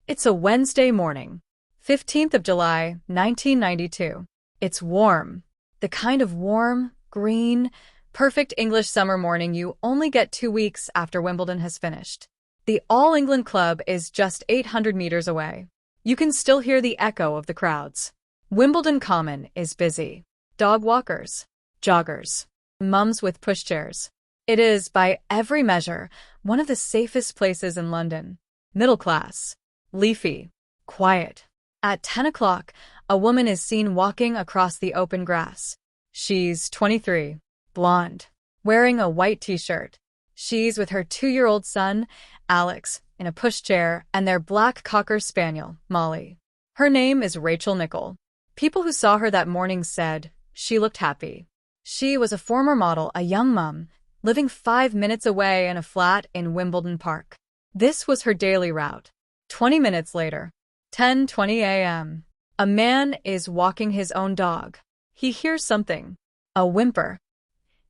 It's a Wednesday morning, 15th of July, 1992. It's warm. The kind of warm, green, perfect English summer morning you only get 2 weeks after Wimbledon has finished. The All England Club is just 800 meters away. You can still hear the echo of the crowds. Wimbledon Common is busy. Dog walkers, joggers, mums with pushchairs. It is, by every measure, one of the safest places in London. Middle class, leafy, quiet. At 10 o'clock, a woman is seen walking across the open grass. She's 23, blonde, wearing a white t-shirt. She's with her 2-year-old son, Alex, in a pushchair, and their black cocker spaniel, Molly. Her name is Rachel Nickell. People who saw her that morning said she looked happy. She was a former model, a young mum, living 5 minutes away in a flat in Wimbledon Park. This was her daily route. 20 minutes later, 10:20 a.m., a man is walking his own dog. He hears something, a whimper.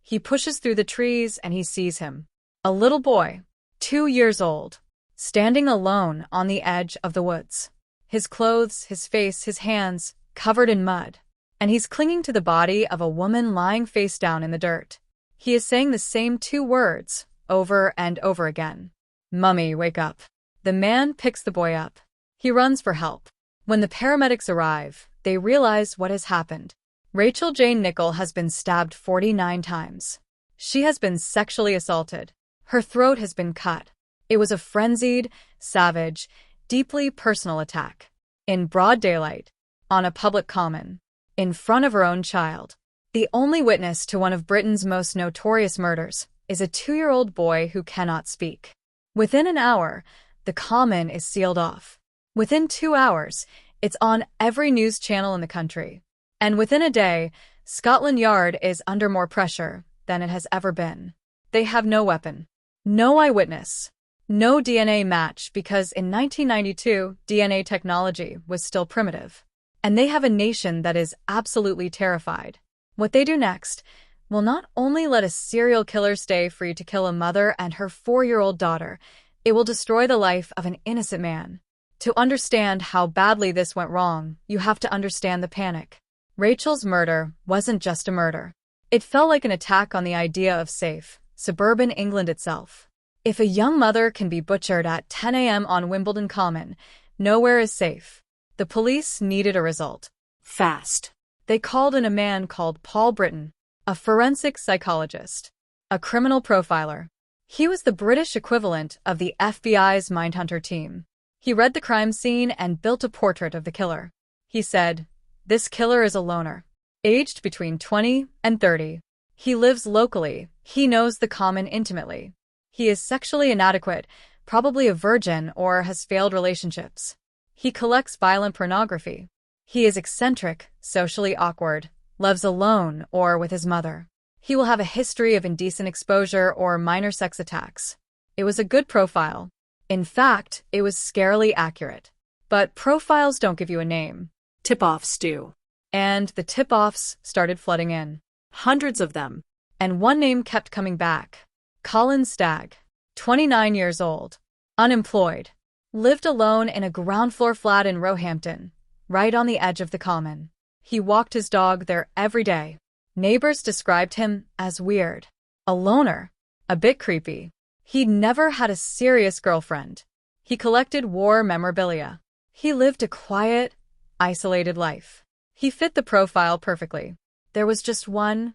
He pushes through the trees and he sees him. A little boy, 2 years old, standing alone on the edge of the woods. His clothes, his face, his hands covered in mud. And he's clinging to the body of a woman lying face down in the dirt. He is saying the same 2 words over and over again. "Mummy, wake up." The man picks the boy up. He runs for help. When the paramedics arrive, they realize what has happened. Rachel Jane Nickell has been stabbed 49 times. She has been sexually assaulted. Her throat has been cut. It was a frenzied, savage, deeply personal attack. In broad daylight, on a public common, in front of her own child. The only witness to one of Britain's most notorious murders is a 2-year-old boy who cannot speak. Within an hour, the common is sealed off. Within 2 hours, it's on every news channel in the country. And within a day, Scotland Yard is under more pressure than it has ever been. They have no weapon, no eyewitness, no DNA match because in 1992, DNA technology was still primitive. And they have a nation that is absolutely terrified. What they do next will not only let a serial killer stay free to kill a mother and her 4-year-old daughter, it will destroy the life of an innocent man. To understand how badly this went wrong, you have to understand the panic. Rachel's murder wasn't just a murder. It felt like an attack on the idea of safe, suburban England itself. If a young mother can be butchered at 10 a.m. on Wimbledon Common, nowhere is safe. The police needed a result. Fast. They called in a man called Paul Britton, a forensic psychologist, a criminal profiler. He was the British equivalent of the FBI's Mindhunter team. He read the crime scene and built a portrait of the killer. He said, "This killer is a loner, aged between 20 and 30. He lives locally. He knows the common intimately. He is sexually inadequate, probably a virgin or has failed relationships. He collects violent pornography. He is eccentric, socially awkward, lives alone or with his mother. He will have a history of indecent exposure or minor sex attacks." It was a good profile. In fact, it was scarily accurate. But profiles don't give you a name. Tip-offs do. And the tip-offs started flooding in. Hundreds of them. And one name kept coming back. Colin Stagg, 29 years old, unemployed. Lived alone in a ground-floor flat in Roehampton, right on the edge of the common. He walked his dog there every day. Neighbors described him as weird, a loner, a bit creepy. He'd never had a serious girlfriend. He collected war memorabilia. He lived a quiet, isolated life. He fit the profile perfectly. There was just one,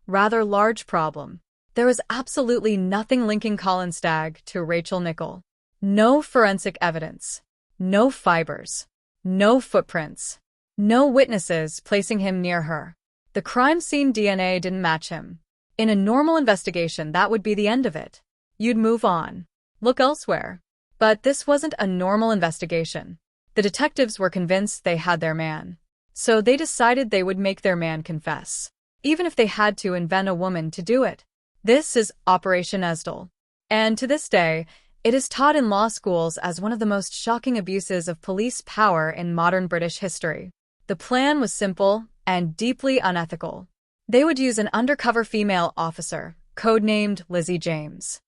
rather large problem. There was absolutely nothing linking Colin Stagg to Rachel Nickell. No forensic evidence, no fibers, no footprints, no witnesses placing him near her. The crime scene DNA didn't match him. In a normal investigation, that would be the end of it. You'd move on, look elsewhere. But this wasn't a normal investigation. The detectives were convinced they had their man. So they decided they would make their man confess, even if they had to invent a woman to do it. This is Operation Esdal. And to this day, it is taught in law schools as one of the most shocking abuses of police power in modern British history. The plan was simple and deeply unethical. They would use an undercover female officer, codenamed Lizzie James.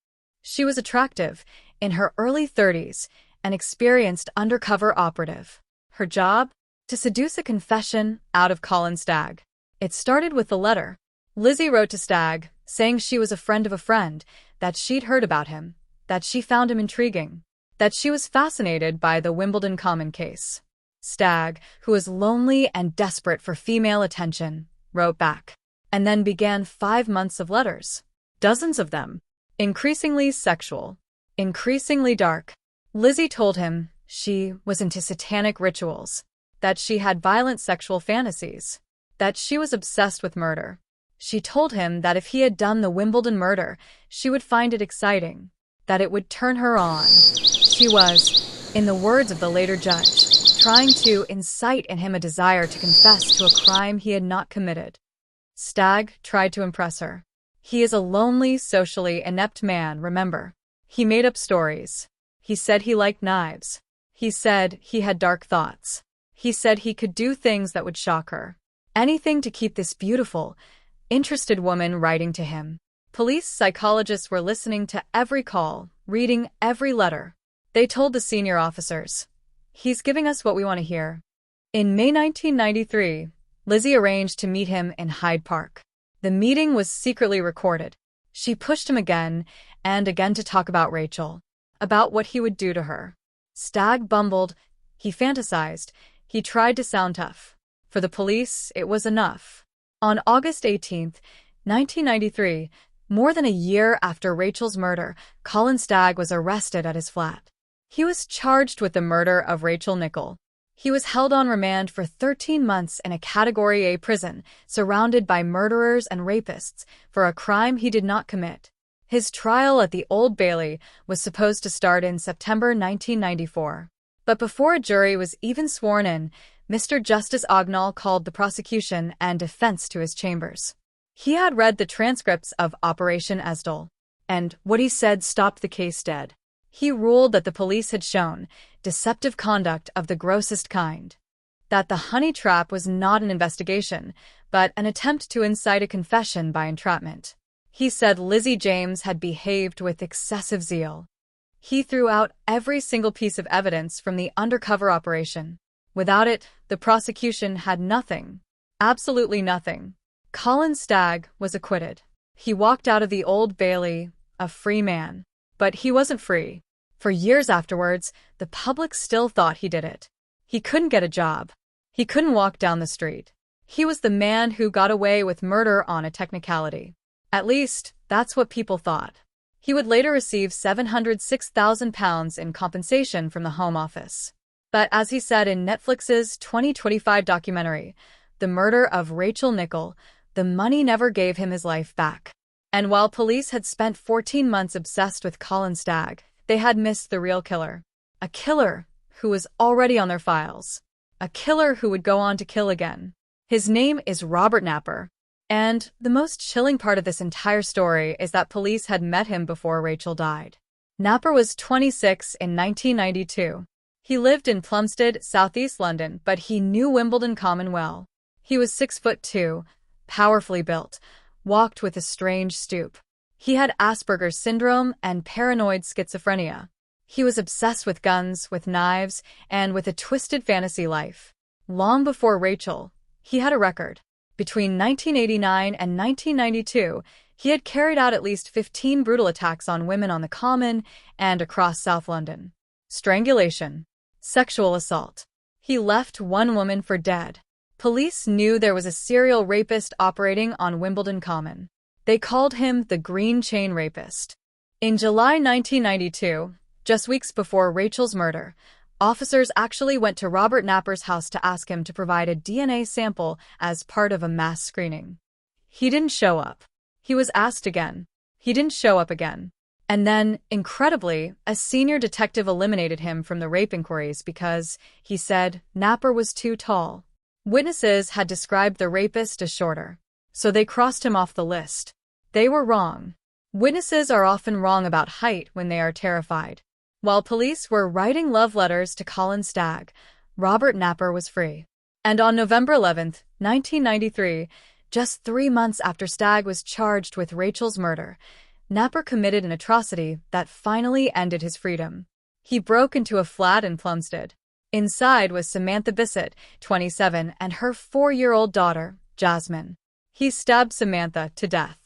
She was attractive, in her early 30s, an experienced undercover operative. Her job? To seduce a confession out of Colin Stagg. It started with the letter. Lizzie wrote to Stagg, saying she was a friend of a friend, that she'd heard about him, that she found him intriguing, that she was fascinated by the Wimbledon Common case. Stagg, who was lonely and desperate for female attention, wrote back, and then began 5 months of letters. Dozens of them. Increasingly sexual. Increasingly dark. Lizzie told him she was into satanic rituals, that she had violent sexual fantasies, that she was obsessed with murder. She told him that if he had done the Wimbledon murder, she would find it exciting, that it would turn her on. She was, in the words of the later judge, trying to incite in him a desire to confess to a crime he had not committed. Stagg tried to impress her. He is a lonely, socially inept man, remember. He made up stories. He said he liked knives. He said he had dark thoughts. He said he could do things that would shock her. Anything to keep this beautiful, interested woman writing to him. Police psychologists were listening to every call, reading every letter. They told the senior officers, "He's giving us what we want to hear." In May 1993, Lizzie arranged to meet him in Hyde Park. The meeting was secretly recorded. She pushed him again and again to talk about Rachel, about what he would do to her. Stagg bumbled. He fantasized. He tried to sound tough. For the police, it was enough. On August 18, 1993, more than a year after Rachel's murder, Colin Stagg was arrested at his flat. He was charged with the murder of Rachel Nickell. He was held on remand for 13 months in a Category A prison, surrounded by murderers and rapists, for a crime he did not commit. His trial at the Old Bailey was supposed to start in September 1994. But before a jury was even sworn in, Mr. Justice Ognall called the prosecution and defense to his chambers. He had read the transcripts of Operation Esdale, and what he said stopped the case dead. He ruled that the police had shown deceptive conduct of the grossest kind, that the honey trap was not an investigation, but an attempt to incite a confession by entrapment. He said Lizzie James had behaved with excessive zeal. He threw out every single piece of evidence from the undercover operation. Without it, the prosecution had nothing. Absolutely nothing. Colin Stagg was acquitted. He walked out of the Old Bailey, a free man. But he wasn't free. For years afterwards, the public still thought he did it. He couldn't get a job. He couldn't walk down the street. He was the man who got away with murder on a technicality. At least, that's what people thought. He would later receive £706,000 in compensation from the Home Office. But as he said in Netflix's 2025 documentary, The Murder of Rachel Nickell, the money never gave him his life back. And while police had spent 14 months obsessed with Colin Stagg, they had missed the real killer. A killer who was already on their files. A killer who would go on to kill again. His name is Robert Napper. And the most chilling part of this entire story is that police had met him before Rachel died. Napper was 26 in 1992. He lived in Plumstead, southeast London, but he knew Wimbledon Common well. He was 6'2", powerfully built, walked with a strange stoop. He had Asperger's syndrome and paranoid schizophrenia. He was obsessed with guns, with knives, and with a twisted fantasy life. Long before Rachel, he had a record. Between 1989 and 1992, he had carried out at least 15 brutal attacks on women on the Common and across South London. Strangulation. Sexual assault. He left one woman for dead. Police knew there was a serial rapist operating on Wimbledon Common. They called him the Green Chain Rapist. In July 1992, just weeks before Rachel's murder, officers actually went to Robert Napper's house to ask him to provide a DNA sample as part of a mass screening. He didn't show up. He was asked again. He didn't show up again. And then, incredibly, a senior detective eliminated him from the rape inquiries because, he said, Napper was too tall. Witnesses had described the rapist as shorter, so they crossed him off the list. They were wrong. Witnesses are often wrong about height when they are terrified. While police were writing love letters to Colin Stagg, Robert Napper was free. And on November 11, 1993, just 3 months after Stagg was charged with Rachel's murder, Napper committed an atrocity that finally ended his freedom. He broke into a flat in Plumstead. Inside was Samantha Bissett, 27, and her 4-year-old daughter, Jasmine. He stabbed Samantha to death.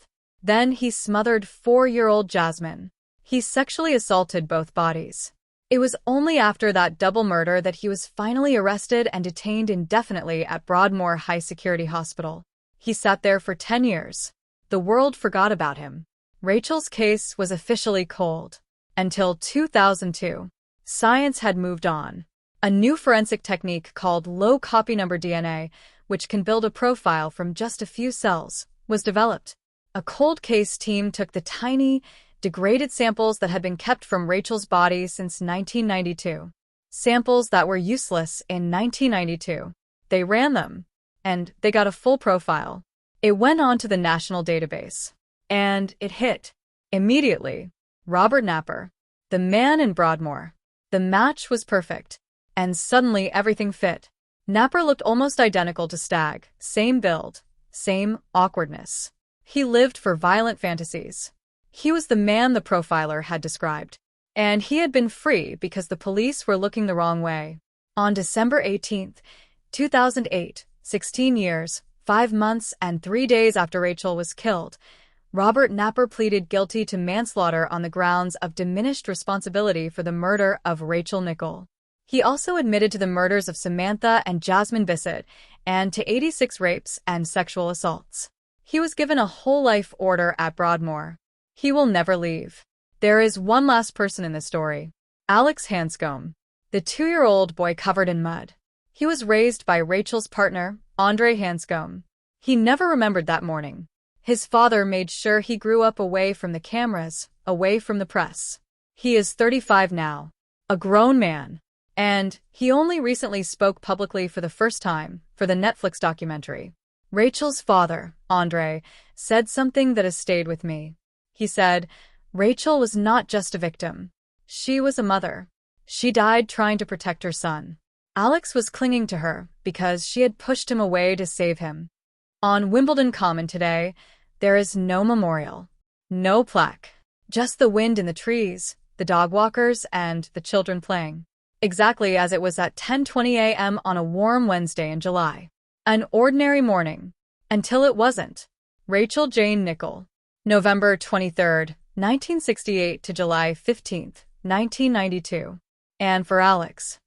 Then he smothered 4-year-old Jasmine. He sexually assaulted both bodies. It was only after that double murder that he was finally arrested and detained indefinitely at Broadmoor High Security Hospital. He sat there for 10 years. The world forgot about him. Rachel's case was officially cold. Until 2002. Science had moved on. A new forensic technique called low copy number DNA, which can build a profile from just a few cells, was developed. A cold case team took the tiny, degraded samples that had been kept from Rachel's body since 1992. Samples that were useless in 1992. They ran them, and they got a full profile. It went on to the national database. And it hit. Immediately. Robert Napper. The man in Broadmoor. The match was perfect. And suddenly everything fit. Napper looked almost identical to Stagg. Same build. Same awkwardness. He lived for violent fantasies. He was the man the profiler had described. And he had been free because the police were looking the wrong way. On December 18, 2008, 16 years, 5 months, and 3 days after Rachel was killed, Robert Napper pleaded guilty to manslaughter on the grounds of diminished responsibility for the murder of Rachel Nickell. He also admitted to the murders of Samantha and Jasmine Bissett and to 86 rapes and sexual assaults. He was given a whole life order at Broadmoor. He will never leave. There is one last person in the story. Alex Hanscom, the 2-year-old boy covered in mud. He was raised by Rachel's partner, Andre Hanscom. He never remembered that morning. His father made sure he grew up away from the cameras, away from the press. He is 35 now, a grown man. And he only recently spoke publicly for the first time for the Netflix documentary. Rachel's father, Andre, said something that has stayed with me. He said, Rachel was not just a victim. She was a mother. She died trying to protect her son. Alex was clinging to her because she had pushed him away to save him. On Wimbledon Common today, there is no memorial, no plaque, just the wind in the trees, the dog walkers, and the children playing. Exactly as it was at 10:20 a.m. on a warm Wednesday in July. An ordinary morning. Until it wasn't. Rachel Jane Nickell. November 23, 1968 to July 15, 1992. And for Alex.